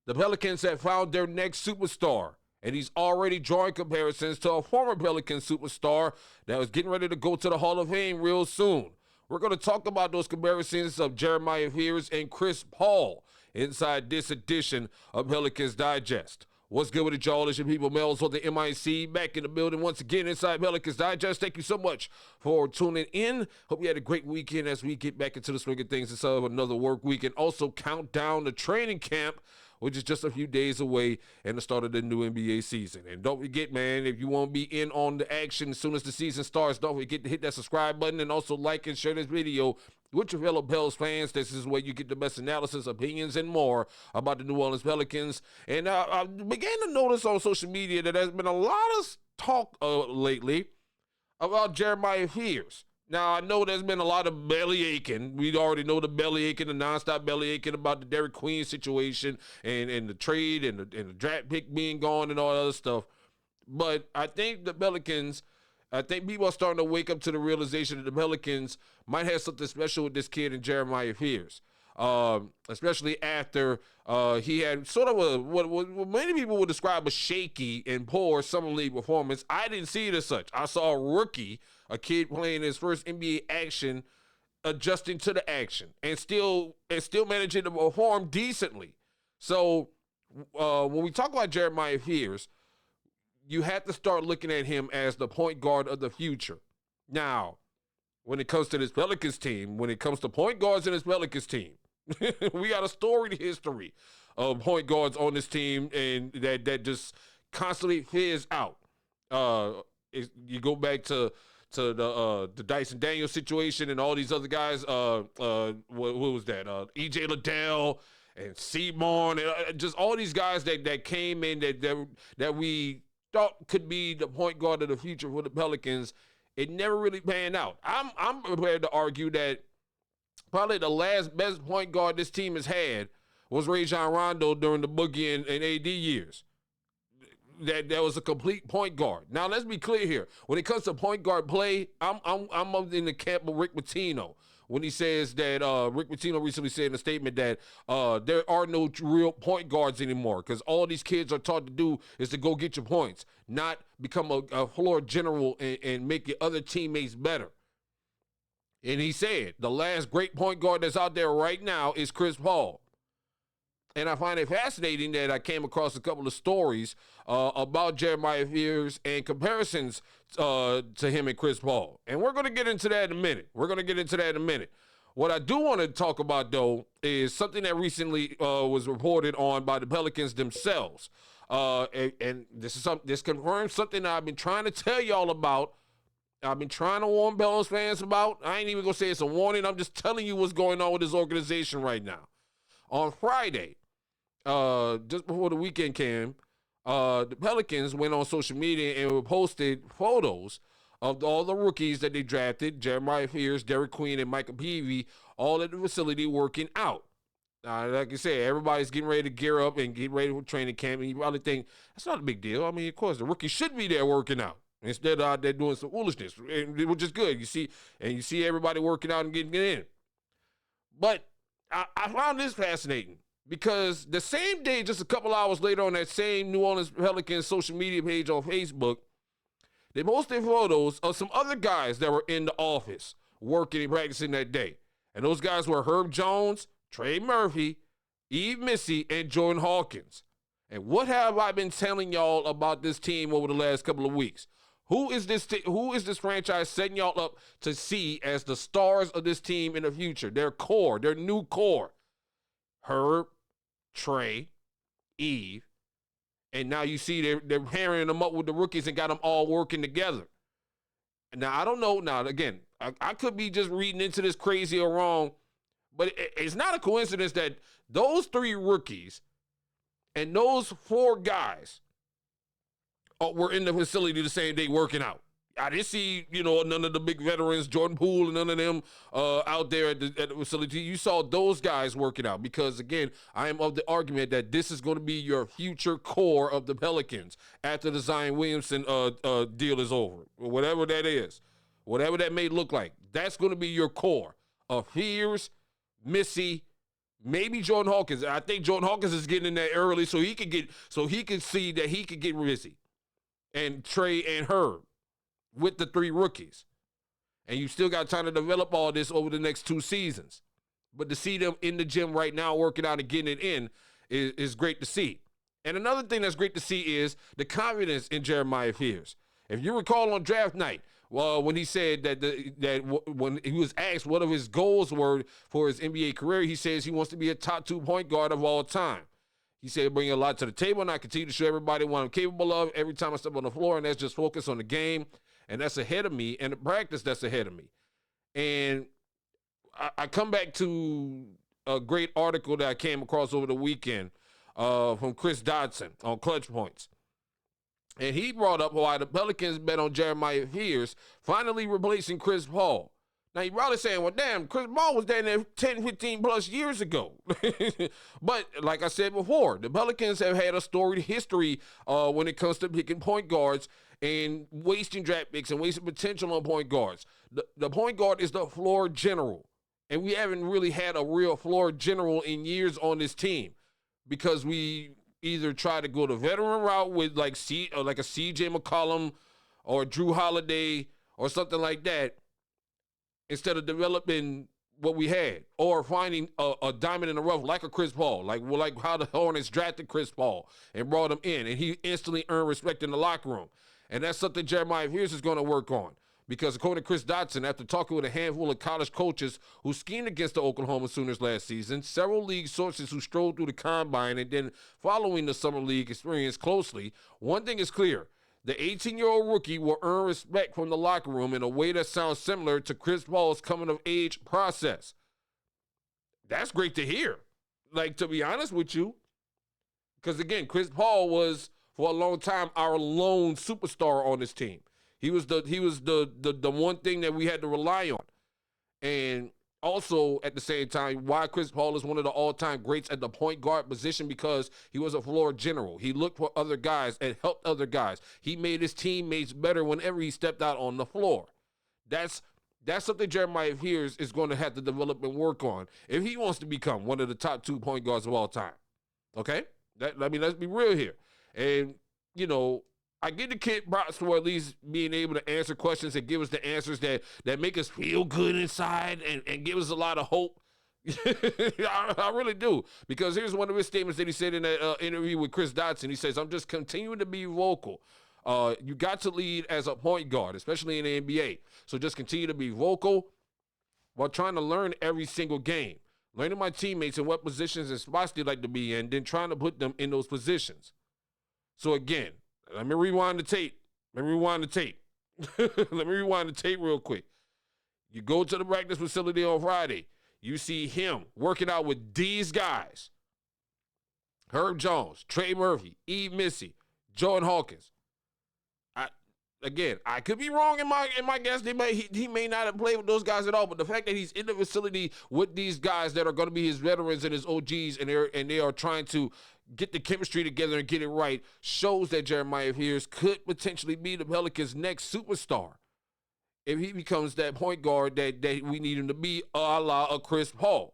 The Pelicans have found their next superstar, and he's already drawing comparisons to a former Pelicans superstar that was getting ready to go to the Hall of Fame real soon. We're going to talk about those comparisons of Jeremiah Fears and Chris Paul inside this edition of Pelicans Digest. What's good with it, y'all? It's your people, Melz On The MIC, back in the building once again inside Pelicans Digest. Thank you so much for tuning in. Hope you had a great weekend as we get back into the swing of things instead of another work week, and also count down the training camp, which is just a few days away, and the start of the new NBA season. And don't forget, man, if you want to be in on the action as soon as the season starts, don't forget to hit that subscribe button and also like and share this video with your fellow Pels fans. This is where you get the best analysis, opinions, and more about the New Orleans Pelicans. And I began to notice on social media that there's been a lot of talk lately about Jeremiah Fears. Now, I know there's been a lot of belly aching. We already know the belly aching, the nonstop belly aching about the Derek Queen situation and the trade and the draft pick being gone and all that other stuff. But I think the Pelicans, I think people are starting to wake up to the realization that the Pelicans might have something special with this kid and Jeremiah Fears. Especially after he had sort of what many people would describe as shaky and poor summer league performance. I didn't see it as such. I saw a rookie, a kid playing his first NBA action, adjusting to the action and still managing to perform decently. So when we talk about Jeremiah Fears, you have to start looking at him as the point guard of the future. Now, when it comes to this Pelicans team, when it comes to point guards in this Pelicans team, we got a storied history of point guards on this team, and that just constantly fizz out. You go back to the Dyson Daniels situation and all these other guys. What was that? E.J. Liddell and Seymour, and just all these guys that came in that we thought could be the point guard of the future for the Pelicans. It never really panned out. I'm prepared to argue that probably the last best point guard this team has had was Rajon Rondo during the Boogie and AD years. That was a complete point guard. Now let's be clear here. When it comes to point guard play, I'm in the camp of Rick Pitino when he says that Rick Pitino recently said in a statement that there are no real point guards anymore because all these kids are taught to do is to go get your points, not become a floor general and make your other teammates better. And he said the last great point guard that's out there right now is Chris Paul. And I find it fascinating that I came across a couple of stories about Jeremiah Fears and comparisons to him and Chris Paul. And we're going to get into that in a minute. What I do want to talk about, though, is something that recently was reported on by the Pelicans themselves. And this confirms something that I've been trying to tell y'all about. I've been trying to warn Pelicans fans about. I ain't even going to say it's a warning. I'm just telling you what's going on with this organization right now. On Friday, just before the weekend came, the Pelicans went on social media and posted photos of all the rookies that they drafted, Jeremiah Fears, Derek Queen, and Michael Peavy, all at the facility working out. Like I said, everybody's getting ready to gear up and get ready for training camp, and you probably think, that's not a big deal. I mean, of course, the rookies should be there working out instead of out there doing some foolishness, which is good. You see everybody working out and getting in. But I found this fascinating because the same day, just a couple hours later on that same New Orleans Pelicans social media page on Facebook, they posted photos of some other guys that were in the office working and practicing that day. And those guys were Herb Jones, Trey Murphy, Yves Missi, and Jordan Hawkins. And what have I been telling y'all about this team over the last couple of weeks? Who is this franchise setting y'all up to see as the stars of this team in the future? Their core, their new core. Herb, Trey, Yves, and now you see they're pairing them up with the rookies and got them all working together. Now, I don't know. Now, again, I could be just reading into this crazy or wrong, but it's not a coincidence that those three rookies and those four guys were in the facility the same day working out. I didn't see, none of the big veterans, Jordan Poole and none of them out there at the facility. You saw those guys working out because, again, I am of the argument that this is going to be your future core of the Pelicans after the Zion Williamson deal is over, whatever that is, whatever that may look like. That's going to be your core of Fears, Missy, Maybe Jordan Hawkins. I think Jordan Hawkins is getting in there early so he could see that he could get busy. And Trey and Herb with the 3 rookies. And you still got time to develop all this over the next 2 seasons. But to see them in the gym right now working out and getting it in is great to see. And another thing that's great to see is the confidence in Jeremiah Fears. If you recall on draft night, when he said when he was asked what of his goals were for his NBA career, he says he wants to be a top 2 point guard of all time. He said, bring a lot to the table, and I continue to show everybody what I'm capable of every time I step on the floor, and that's just focus on the game, and that's ahead of me, and the practice that's ahead of me. And I come back to a great article that I came across over the weekend from Chris Dodson on Clutch Points. And he brought up why the Pelicans bet on Jeremiah Fears finally replacing Chris Paul. Now, you're probably saying, well, damn, Chris Paul was down there 10, 15 plus years ago. But like I said before, the Pelicans have had a storied history when it comes to picking point guards and wasting draft picks and wasting potential on point guards. The point guard is the floor general. And we haven't really had a real floor general in years on this team because we either try to go the veteran route with like a CJ McCollum or Drew Holiday or something like that instead of developing what we had or finding a diamond in the rough like a Chris Paul, like how the Hornets drafted Chris Paul and brought him in, and he instantly earned respect in the locker room. And that's something Jeremiah Fears is going to work on. Because according to Chris Dodson, after talking with a handful of college coaches who schemed against the Oklahoma Sooners last season, several league sources who strolled through the combine and then following the summer league experience closely, one thing is clear. The 18-year-old rookie will earn respect from the locker room in a way that sounds similar to Chris Paul's coming-of-age process. That's great to hear. Like, to be honest with you, because, again, Chris Paul was, for a long time, our lone superstar on this team. He was the one thing that we had to rely on. And also, at the same time, why Chris Paul is one of the all-time greats at the point guard position, because he was a floor general. He looked for other guys and helped other guys. He made his teammates better whenever he stepped out on the floor. That's something Jeremiah Fears is going to have to develop and work on if he wants to become one of the top 2 point guards of all time. Okay? Let's be real here. And, I give the kid props for at least being able to answer questions and give us the answers that make us feel good inside and give us a lot of hope. I really do. Because here's one of his statements that he said in that interview with Chris Dodson. He says, I'm just continuing to be vocal. You got to lead as a point guard, especially in the NBA. So just continue to be vocal while trying to learn every single game. Learning my teammates and what positions and spots they like to be in, then trying to put them in those positions. So again, let me rewind the tape. Let me rewind the tape real quick. You go to the practice facility on Friday. You see him working out with these guys. Herb Jones, Trey Murphy, E. Missy, Jordan Hawkins. I could be wrong in my guess. He may not have played with those guys at all, but the fact that he's in the facility with these guys that are going to be his veterans and his OGs, and they are trying to get the chemistry together and get it right, shows that Jeremiah Fears could potentially be the Pelicans' next superstar if he becomes that point guard that we need him to be, a la a Chris Paul.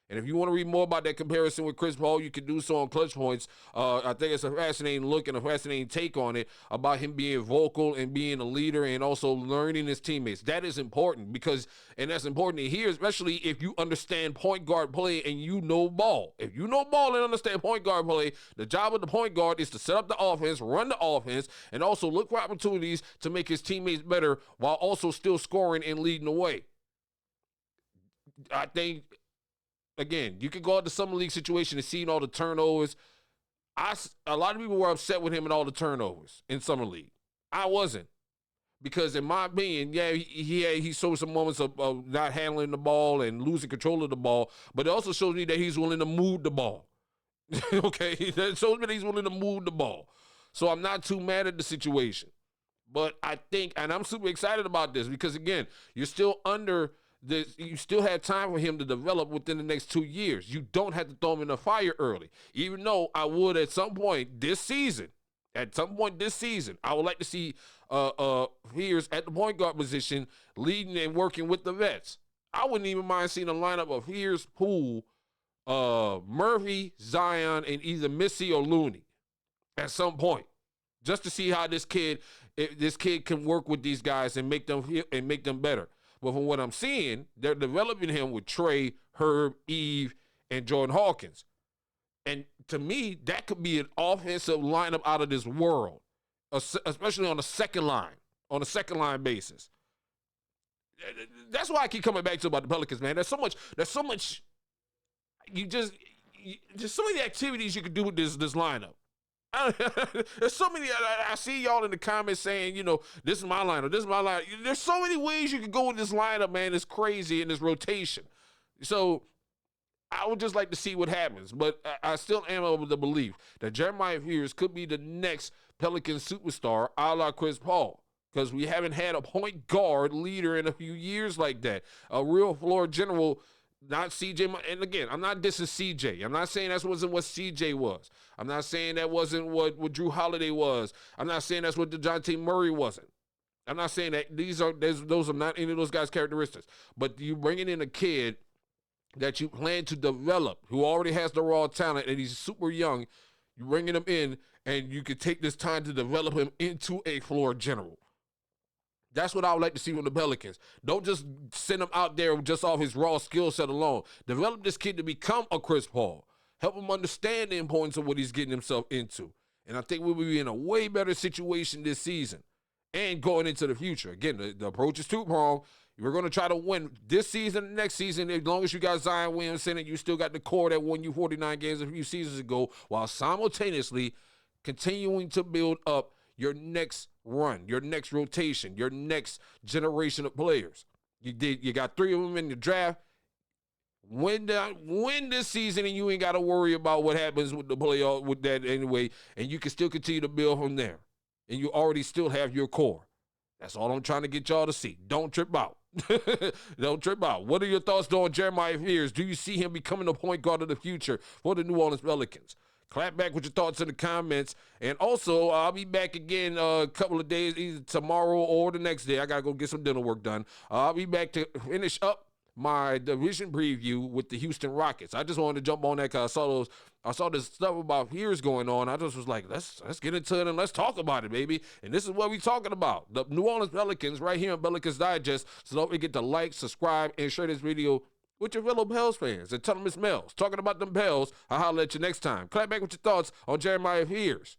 And if you want to read more about that comparison with Chris Paul, you can do so on Clutch Points. I think it's a fascinating look and a fascinating take on it about him being vocal and being a leader and also learning his teammates. That is important and that's important to hear, especially if you understand point guard play and you know ball. If you know ball and understand point guard play, the job of the point guard is to set up the offense, run the offense, and also look for opportunities to make his teammates better while also still scoring and leading the way. I think, again, you can go out to summer league situation and see all the turnovers. A lot of people were upset with him and all the turnovers in summer league. I wasn't, because in my opinion, he showed some moments of not handling the ball and losing control of the ball, but it also shows me that he's willing to move the ball. Okay, that shows me that he's willing to move the ball. So I'm not too mad at the situation, but I think, and I'm super excited about this because, again, you're still under. You still have time for him to develop within the next 2 years. You don't have to throw him in the fire early. Even though I would at some point this season, I would like to see Fears at the point guard position leading and working with the vets. I wouldn't even mind seeing a lineup of Fears, Poole, Murphy, Zion, and either Missy or Looney at some point, just to see how this kid can work with these guys and make them better. But from what I'm seeing, they're developing him with Trey, Herb, Eve, and Jordan Hawkins. And to me, that could be an offensive lineup out of this world, especially on the second line basis. That's why I keep coming back to about the Pelicans, man. There's so much. Just so many activities you can do with this lineup. There's so many. I see y'all in the comments saying, this is my lineup. This is my lineup. There's so many ways you can go with this lineup, man. It's crazy in this rotation. So I would just like to see what happens. But I still am of the belief that Jeremiah Fears could be the next Pelicans superstar, a la Chris Paul. Because we haven't had a point guard leader in a few years like that. A real floor general, not CJ. And again, I'm not dissing CJ. I'm not saying that wasn't what CJ was. I'm not saying that wasn't what Drew Holiday was. I'm not saying that's what Dejounte Murray wasn't. I'm not saying that those are not any of those guys' characteristics. But you bringing in a kid that you plan to develop, who already has the raw talent, and he's super young, you're bringing him in, and you can take this time to develop him into a floor general. That's what I would like to see from the Pelicans. Don't just send him out there just off his raw skill set alone. Develop this kid to become a Chris Paul. Help him understand the importance of what he's getting himself into. And I think we'll be in a way better situation this season and going into the future. Again, the approach is two-pronged. We're going to try to win this season and next season as long as you got Zion Williamson and you still got the core that won you 49 games a few seasons ago, while simultaneously continuing to build up your next run, your next rotation, your next generation of players. You got 3 of them in the draft. Win this season, and you ain't got to worry about what happens with the playoff with that anyway, and you can still continue to build from there. And you already still have your core. That's all I'm trying to get y'all to see. Don't trip out. Don't trip out. What are your thoughts on Jeremiah Fears? Do you see him becoming the point guard of the future for the New Orleans Pelicans? Clap back with your thoughts in the comments. And also, I'll be back again a couple of days, either tomorrow or the next day. I got to go get some dinner work done. I'll be back to finish up my division preview with the Houston Rockets. I just wanted to jump on that because I saw this stuff about Fears going on. I just was like, let's get into it and let's talk about it, baby. And this is what we're talking about. The New Orleans Pelicans right here on Pelicans Digest. So don't forget to like, subscribe, and share this video with your fellow Pels fans. And tell them it's Melz. Talking about them Pels. I'll holler at you next time. Clap back with your thoughts on Jeremiah Fears.